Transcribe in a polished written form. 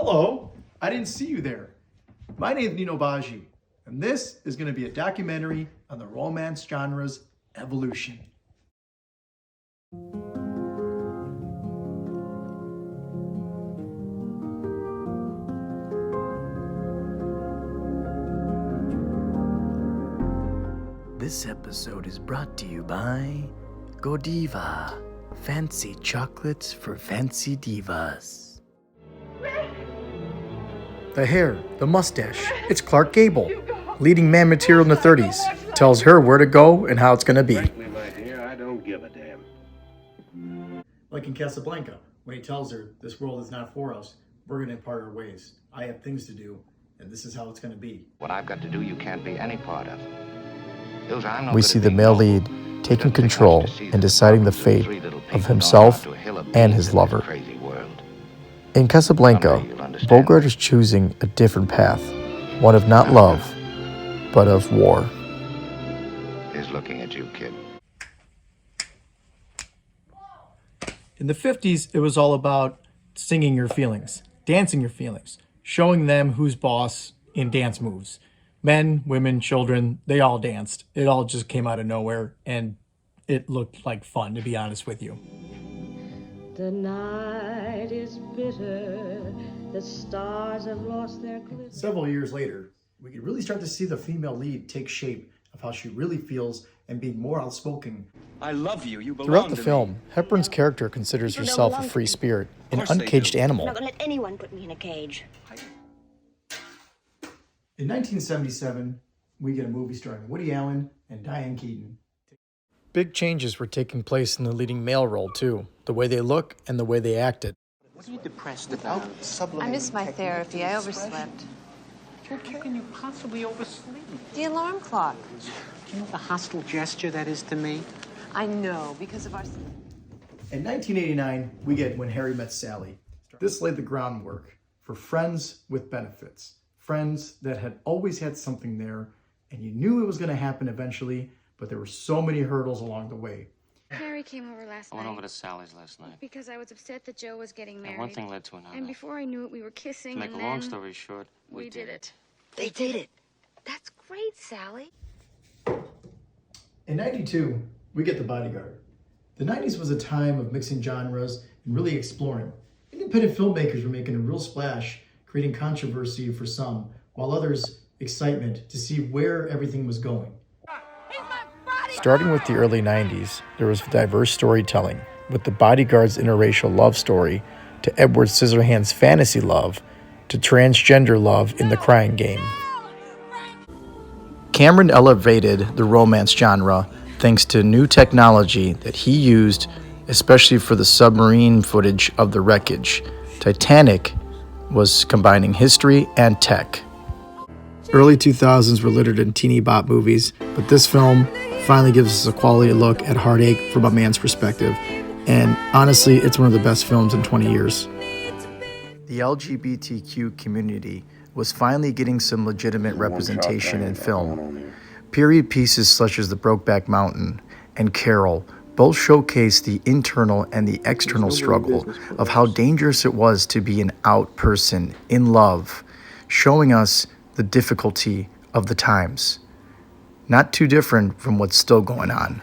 Hello, I didn't see you there. My name's Nino Baggi, and this is going to be a documentary on the romance genre's evolution. This episode is brought to you by Godiva, fancy chocolates for fancy divas. The hair, the mustache, it's Clark Gable. Leading man material in the 30s. Tells her where to go and how it's gonna be. Frankly, my dear, I don't give a damn. Like in Casablanca, when he tells her, this world is not for us, we're gonna part our ways. I have things to do, and this is how it's gonna be. What I've got to do, you can't be any part of. We see the male lead taking control and deciding the fate of himself and his lover. In Casablanca, Bogart is choosing a different path, one of not love, but of war. He's looking at you, kid. In the 50s, it was all about singing your feelings, dancing your feelings, showing them who's boss in dance moves. Men, women, children, they all danced. It all just came out of nowhere, and it looked like fun, to be honest with you. The night is bitter, the stars have lost their glitter. Several years later, we could really start to see the female lead take shape of how she really feels and being more outspoken. I love you. You belong Throughout the to film, me. Hepburn's character considers herself a free spirit, an uncaged animal. I'm not gonna let anyone put me in a cage. In 1977, we get a movie starring Woody Allen and Diane Keaton. Big changes were taking place in the leading male role, too. The way they look and the way they acted. What are you depressed about? I missed my therapy. I overslept. How can you possibly oversleep? The alarm clock. Do you know the hostile gesture that is to me? I know, because of our... In 1989, we get When Harry Met Sally. This laid the groundwork for friends with benefits. Friends that had always had something there, and you knew it was going to happen eventually, but there were so many hurdles along the way. Harry came over last night. I went over to Sally's last night. Because I was upset that Joe was getting married. And one thing led to another. And before I knew it, we were kissing. To make a long story short, we did it. They did it. That's great, Sally. In 92, we get The Bodyguard. The 90s was a time of mixing genres and really exploring. Independent filmmakers were making a real splash, creating controversy for some, while others excitement to see where everything was going. Starting with the early 90s, there was diverse storytelling, with The Bodyguard's interracial love story, to Edward Scissorhands' fantasy love, to transgender love in The Crying Game. Cameron elevated the romance genre thanks to new technology that he used, especially for the submarine footage of the wreckage. Titanic was combining history and tech. Early 2000s were littered in teeny bop movies, but this film finally gives us a quality look at heartache from a man's perspective. And honestly, it's one of the best films in 20 years. The LGBTQ community was finally getting some legitimate representation in film. Period pieces such as The Brokeback Mountain and Carol both showcase the internal and the external struggle of how dangerous it was to be an out person in love, showing us the difficulty of the times. Not too different from what's still going on.